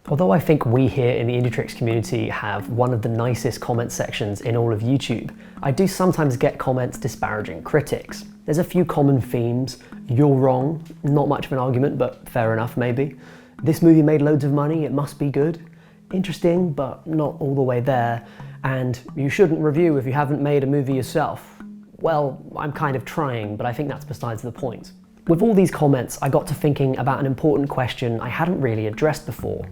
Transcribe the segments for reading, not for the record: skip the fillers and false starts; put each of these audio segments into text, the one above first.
Although I think we here in the indietrix community have one of the nicest comment sections in all of YouTube, I do sometimes get comments disparaging critics. There's a few common themes. You're wrong, not much of an argument, but fair enough maybe. This movie made loads of money, it must be good. Interesting, but not all the way there. And you shouldn't review if you haven't made a movie yourself. Well, I'm kind of trying, but I think that's besides the point. With all these comments, I got to thinking about an important question I hadn't really addressed before.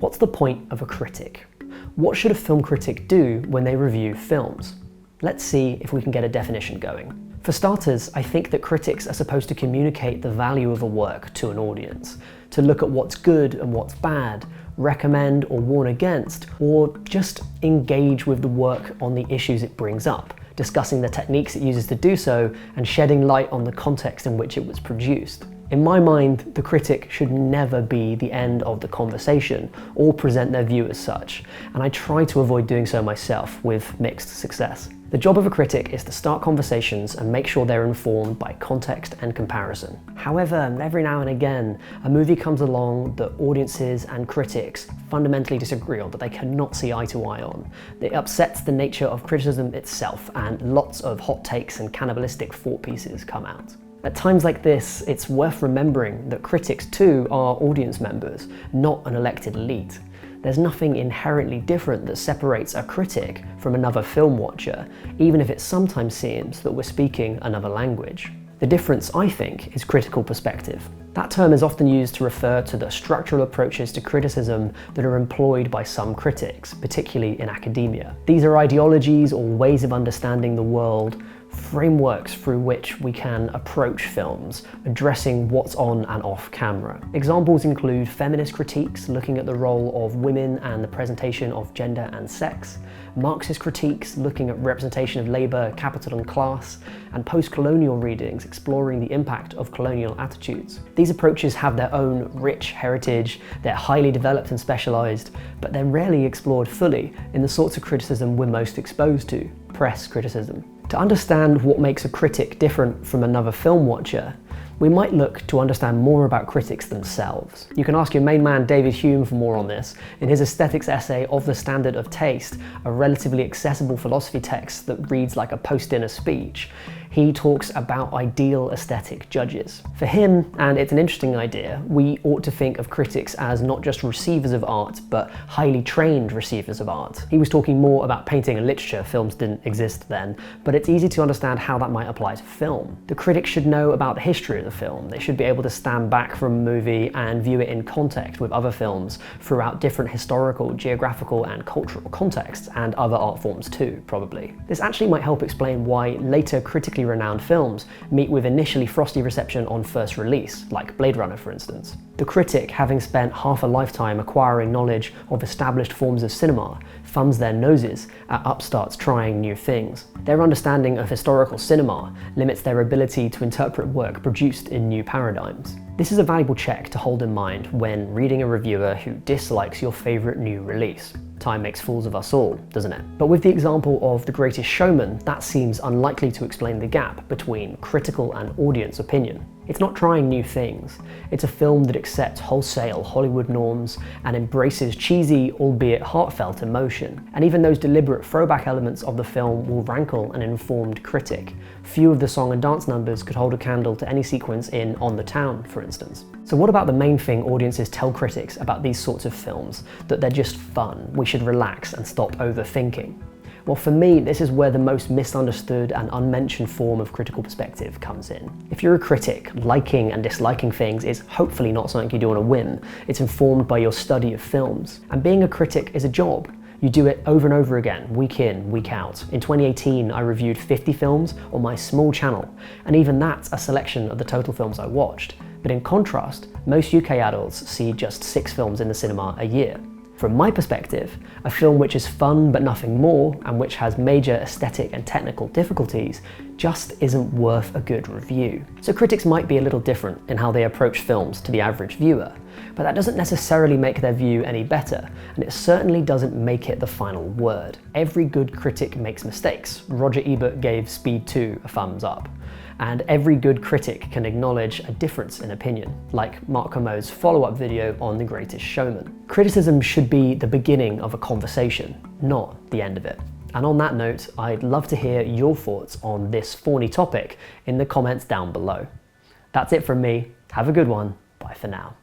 What's the point of a critic? What should a film critic do when they review films? Let's see if we can get a definition going. For starters, I think that critics are supposed to communicate the value of a work to an audience, to look at what's good and what's bad, recommend or warn against, or just engage with the work on the issues it brings up, discussing the techniques it uses to do so, and shedding light on the context in which it was produced. In my mind, the critic should never be the end of the conversation or present their view as such, and I try to avoid doing so myself with mixed success. The job of a critic is to start conversations and make sure they're informed by context and comparison. However, every now and again, a movie comes along that audiences and critics fundamentally disagree on, that they cannot see eye to eye on. It upsets the nature of criticism itself, and lots of hot takes and cannibalistic thought pieces come out. At times like this, it's worth remembering that critics too are audience members, not an elected elite. There's nothing inherently different that separates a critic from another film watcher, even if it sometimes seems that we're speaking another language. The difference, I think, is critical perspective. That term is often used to refer to the structural approaches to criticism that are employed by some critics, particularly in academia. These are ideologies or ways of understanding the world, frameworks through which we can approach films, addressing what's on and off camera. Examples include feminist critiques looking at the role of women and the presentation of gender and sex, Marxist critiques looking at representation of labour, capital and class, and post-colonial readings exploring the impact of colonial attitudes. These approaches have their own rich heritage, they're highly developed and specialised, but they're rarely explored fully in the sorts of criticism we're most exposed to, press criticism. To understand what makes a critic different from another film watcher, we might look to understand more about critics themselves. You can ask your main man David Hume for more on this. In his aesthetics essay Of the Standard of Taste, a relatively accessible philosophy text that reads like a post-dinner speech, he talks about ideal aesthetic judges. For him, and it's an interesting idea, we ought to think of critics as not just receivers of art, but highly trained receivers of art. He was talking more about painting and literature, films didn't exist then, but it's easy to understand how that might apply to film. The critic should know about the history of the film. They should be able to stand back from a movie and view it in context with other films throughout different historical, geographical and cultural contexts, and other art forms too, probably. This actually might help explain why later critically renowned films meet with initially frosty reception on first release, like Blade Runner for instance. The critic, having spent half a lifetime acquiring knowledge of established forms of cinema, thumbs their noses at upstarts trying new things. Their understanding of historical cinema limits their ability to interpret work produced in new paradigms. This is a valuable check to hold in mind when reading a reviewer who dislikes your favourite new release. Time makes fools of us all, doesn't it? But with the example of The Greatest Showman, that seems unlikely to explain the gap between critical and audience opinion. It's not trying new things. It's a film that accepts wholesale Hollywood norms and embraces cheesy, albeit heartfelt emotion. And even those deliberate throwback elements of the film will rankle an informed critic. Few of the song and dance numbers could hold a candle to any sequence in On the Town, for instance. So what about the main thing audiences tell critics about these sorts of films? That they're just fun, we should relax and stop overthinking. Well, for me, this is where the most misunderstood and unmentioned form of critical perspective comes in. If you're a critic, liking and disliking things is hopefully not something you do on a whim. It's informed by your study of films. And being a critic is a job. You do it over and over again, week in, week out. In 2018, I reviewed 50 films on my small channel, and even that's a selection of the total films I watched. But in contrast, most UK adults see just 6 films in the cinema a year. From my perspective, a film which is fun but nothing more, and which has major aesthetic and technical difficulties, just isn't worth a good review. So critics might be a little different in how they approach films to the average viewer, but that doesn't necessarily make their view any better, and it certainly doesn't make it the final word. Every good critic makes mistakes. Roger Ebert gave Speed 2 a thumbs up. and every good critic can acknowledge a difference in opinion, like Mark Kermode's follow-up video on The Greatest Showman. Criticism should be the beginning of a conversation, not the end of it. And on that note, I'd love to hear your thoughts on this thorny topic in the comments down below. That's it from me. Have a good one. Bye for now.